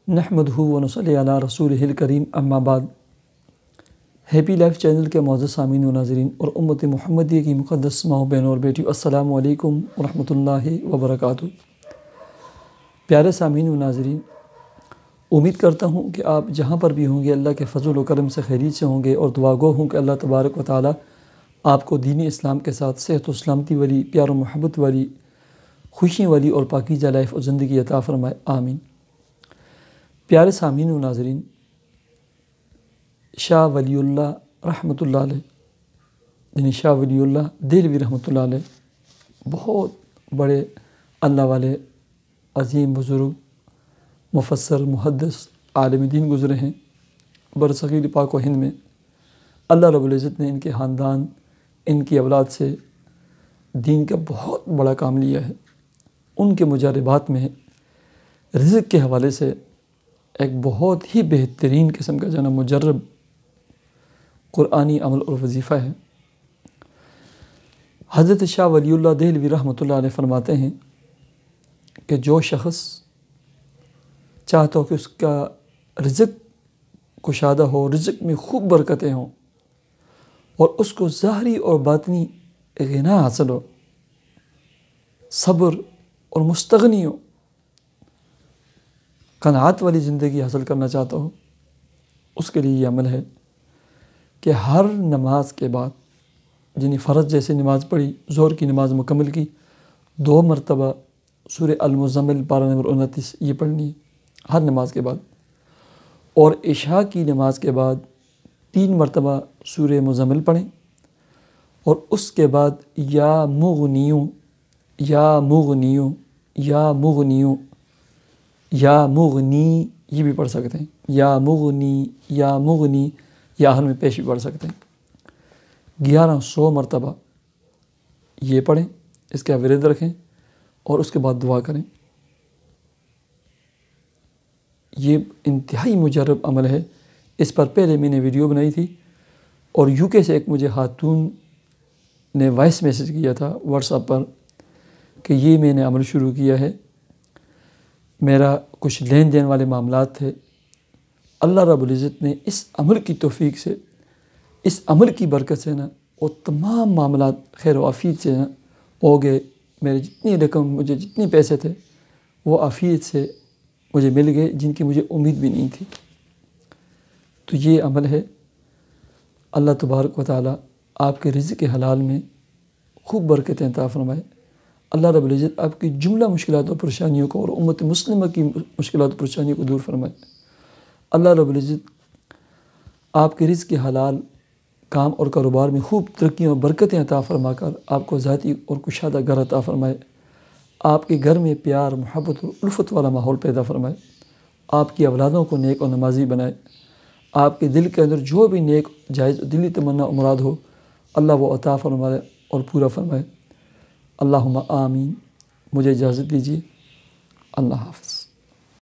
نحمدہ و نصلی علی رسولہ الکریم اما بعد۔ ہیپی لائف چینل کے معزز سامعین و ناظرین اور امت محمدیہ کی مقدس ماؤں بہنوں اور بیٹیوں، السلام علیکم ورحمۃ اللہ وبرکاتہ۔ پیارے سامعین و ناظرین، امید کرتا ہوں کہ آپ جہاں پر بھی ہوں گے اللہ کے فضل و کرم سے خیریت سے ہوں گے، اور دعا گو ہوں کہ اللہ تبارک و تعالی آپ کو دین اسلام کے ساتھ صحت و سلامتی والی، پیار و محبت والی، خوشی والی اور پاکیزہ لائف اور زندگی عطا فرمائے، آمین۔ پیارے سامعین و ناظرین، شاہ ولی اللہ رحمۃ اللہ علیہ، یعنی شاہ ولی اللہ دہلوی رحمۃ اللہ علیہ، بہت بڑے اللہ والے، عظیم بزرگ، مفسر، محدث، عالم دین گزرے ہیں برصغیر پاک و ہند میں۔ اللہ رب العزت نے ان کے خاندان، ان کی اولاد سے دین کا بہت بڑا کام لیا ہے۔ ان کے مجربات میں رزق کے حوالے سے ایک بہت ہی بہترین قسم کا جنم مجرب قرآنی عمل اور وظیفہ ہے۔ حضرت شاہ ولی اللہ دہلوی رحمۃ اللہ علیہ فرماتے ہیں کہ جو شخص چاہتا ہو کہ اس کا رزق کشادہ ہو، رزق میں خوب برکتیں ہوں، اور اس کو ظاہری اور باطنی غنا حاصل ہو، صبر اور مستغنی ہو، قناعت والی زندگی حاصل کرنا چاہتا ہو، اس کے لیے یہ عمل ہے کہ ہر نماز کے بعد، یعنی فرض جیسے نماز پڑھی، ظہر کی نماز مکمل کی، 2 مرتبہ سورہ المزمل پارہ نمبر 29 یہ پڑھنی ہے ہر نماز کے بعد، اور عشاء کی نماز کے بعد 3 مرتبہ سورہ مزمل پڑھیں، اور اس کے بعد یا مغنیوں یا مغنیوں یا مغنیوں یا مغنی یہ بھی پڑھ سکتے ہیں، یا مغنی یا مغنی، یا آخر میں پیش بھی پڑھ سکتے ہیں۔ 1100 مرتبہ یہ پڑھیں، اس کا ورد رکھیں، اور اس کے بعد دعا کریں۔ یہ انتہائی مجرب عمل ہے۔ اس پر پہلے میں نے ویڈیو بنائی تھی، اور UK سے ایک مجھے خاتون نے وائس میسیج کیا تھا واٹس ایپ پر کہ یہ میں نے عمل شروع کیا ہے، میرا کچھ لین دین والے معاملات تھے، اللہ رب العزت نے اس عمل کی توفیق سے، اس عمل کی برکت سے وہ تمام معاملات خیر و عافیت سے ہو گئے۔ میرے جتنی رقم، مجھے جتنے پیسے تھے، وہ عافیت سے مجھے مل گئے، جن کی مجھے امید بھی نہیں تھی۔ تو یہ عمل ہے۔ اللہ تبارک و تعالی آپ کے رزق حلال میں خوب برکتیں عطا فرمائے۔ اللہ رب العزت آپ کی جملہ مشکلات و پریشانیوں کو اور امت مسلمہ کی مشکلات و پریشانیوں کو دور فرمائے۔ اللہ رب العزت آپ کے رزق حلال کام اور کاروبار میں خوب ترقیاں اور برکتیں عطا فرما کر آپ کو ذاتی اور کشادہ گھر عطا فرمائے۔ آپ کے گھر میں پیار، محبت اور الفت والا ماحول پیدا فرمائے۔ آپ کی اولادوں کو نیک اور نمازی بنائے۔ آپ کے دل کے اندر جو بھی نیک، جائز دلی تمنا و مراد ہو، اللہ وہ عطا فرمائے اور پورا فرمائے۔ اللہم آمین۔ مجھے اجازت دیجیے، اللہ حافظ۔